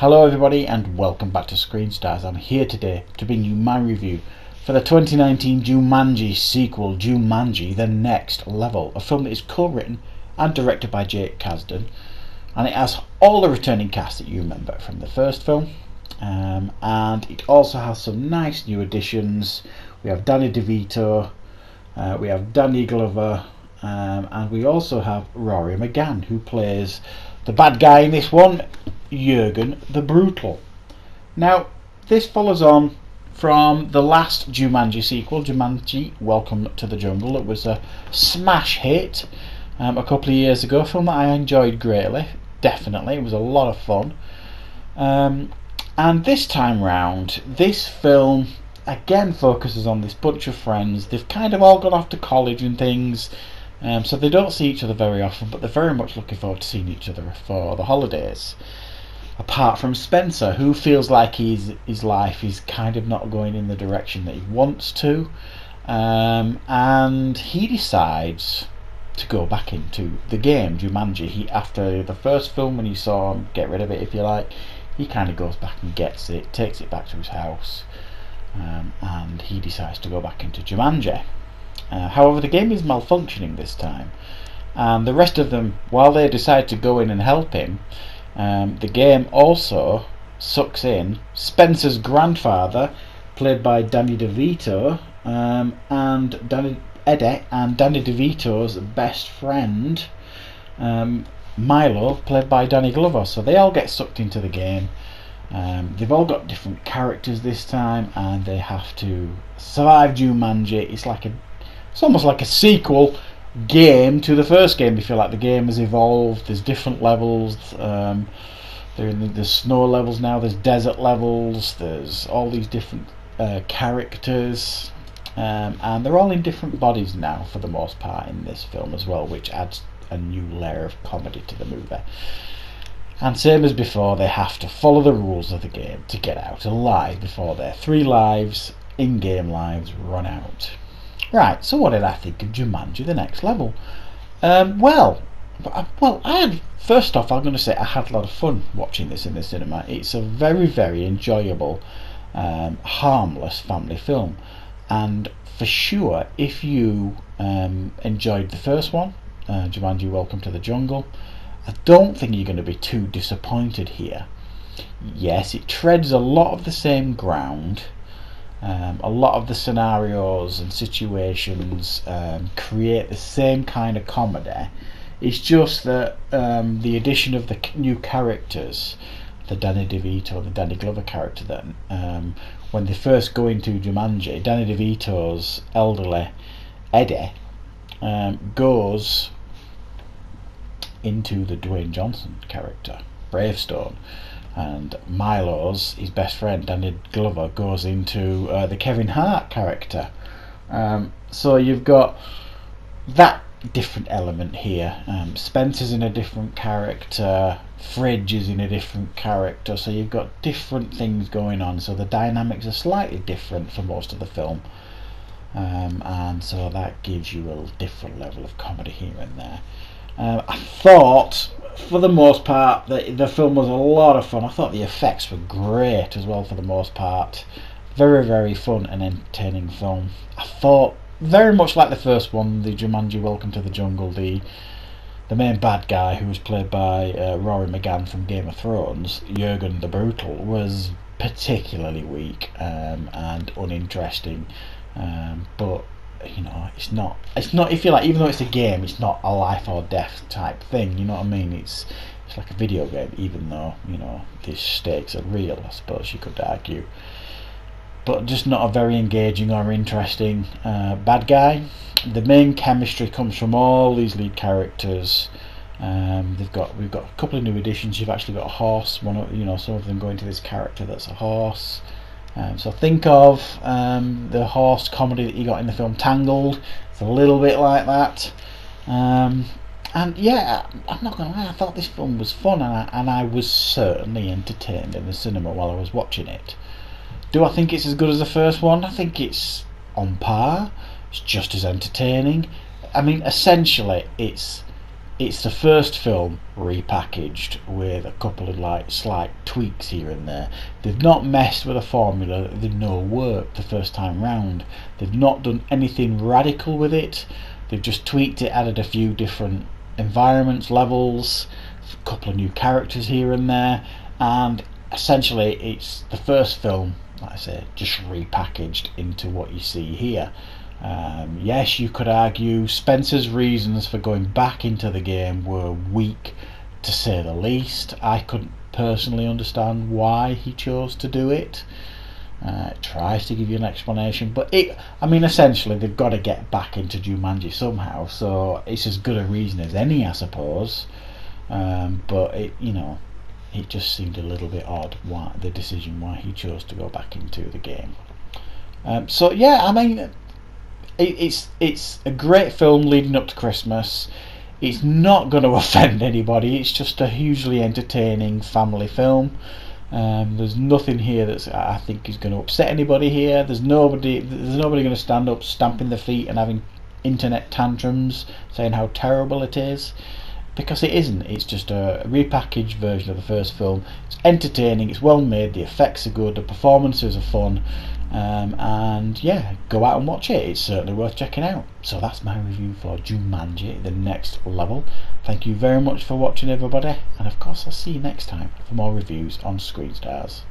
Hello everybody and welcome back to Screen Stars. I'm here today to bring you my review for the 2019 Jumanji sequel, Jumanji The Next Level, a film that is co-written and directed by Jake Kasdan, and it has all the returning cast that you remember from the first film, and it also has some nice new additions. We have Danny DeVito, we have Danny Glover, and we also have Rory McGann, who plays the bad guy in this one, Jurgen the Brutal. Now, this follows on from the last Jumanji sequel, Jumanji Welcome to the Jungle. It was a smash hit a couple of years ago, a film that I enjoyed greatly, definitely. It was a lot of fun. And this time round, this film again focuses on this bunch of friends. They've kind of all gone off to college and things, so they don't see each other very often, but they're very much looking forward to seeing each other for the holidays. Apart from Spencer, who feels like his life is kind of not going in the direction that he wants to, and he decides to go back into the game, Jumanji. After the first film, when he saw him get rid of it, if you like, he kind of goes back and gets it, takes it back to his house, and he decides to go back into Jumanji. However, the game is malfunctioning this time, and the rest of them, while they decide to go in and help him, the game also sucks in Spencer's grandfather, played by Danny DeVito, and Danny DeVito's best friend, Milo, played by Danny Glover. So they all get sucked into the game. They've all got different characters this time, and they have to survive Jumanji. It's almost like a sequel game to the first game. If you like, the game has evolved. There's different levels. There's snow levels now. There's desert levels. There's all these different characters, and they're all in different bodies now for the most part in this film as well, which adds a new layer of comedy to the movie. And same as before, they have to follow the rules of the game to get out alive before their 3 lives, in-game lives, run out. Right, so what did I think of Jumanji The Next Level? First off, I'm going to say I had a lot of fun watching this in the cinema. It's a very, very enjoyable, harmless family film. And for sure, if you enjoyed the first one, Jumanji Welcome to the Jungle, I don't think you're going to be too disappointed here. Yes, it treads a lot of the same ground. A lot of the scenarios and situations create the same kind of comedy. It's just that the addition of the new characters, the Danny DeVito, the Danny Glover character, that when they first go into Jumanji, Danny DeVito's elderly Eddie goes into the Dwayne Johnson character, Bravestone. And Milo's, his best friend, Danny Glover, goes into the Kevin Hart character. So you've got that different element here. Spencer's in a different character, Fridge is in a different character, so you've got different things going on. So the dynamics are slightly different for most of the film. And so that gives you a different level of comedy here and there. I thought, for the most part, the film was a lot of fun. I thought the effects were great as well for the most part. Very, very fun and entertaining film. I thought, very much like the first one, the Jumanji Welcome to the Jungle, the main bad guy, who was played by Rory McGann from Game of Thrones, Jurgen the Brutal, was particularly weak and uninteresting. But you know, it's not, if you like, even though it's a game, it's not a life or death type thing, you know what I mean? It's like a video game, even though, you know, the stakes are real, I suppose you could argue. But just not a very engaging or interesting bad guy. The main chemistry comes from all these lead characters. We've got a couple of new additions. You've actually got a horse. Some of them go into this character that's a horse. So think of the horse comedy that you got in the film Tangled. It's a little bit like that. And yeah, I'm not going to lie, I thought this film was fun, and I was certainly entertained in the cinema while I was watching it. Do I think it's as good as the first one? I think it's on par. It's just as entertaining. I mean, essentially, it's it's the first film repackaged with a couple of like slight tweaks here and there. They've not messed with a formula that they know worked the first time round. They've not done anything radical with it. They've just tweaked it, added a few different environments, levels, a couple of new characters here and there, and essentially it's the first film, like I say, just repackaged into what you see here. Yes, you could argue Spencer's reasons for going back into the game were weak, to say the least. I couldn't personally understand why he chose to do it. It tries to give you an explanation, but essentially they've got to get back into Jumanji somehow, so it's as good a reason as any, I suppose. But it just seemed a little bit odd, the decision why he chose to go back into the game. It's a great film leading up to Christmas. It's not going to offend anybody. It's just a hugely entertaining family film. There's nothing here that I think is going to upset anybody here. There's nobody going to stand up stamping their feet and having internet tantrums saying how terrible it is, because it isn't. It's just a repackaged version of the first film. It's entertaining, it's well made, the effects are good, the performances are fun, and yeah, go out and watch it. It's certainly worth checking out. So that's my review for Jumanji The Next Level. Thank you very much for watching, everybody, and of course I'll see you next time for more reviews on Screen Stars.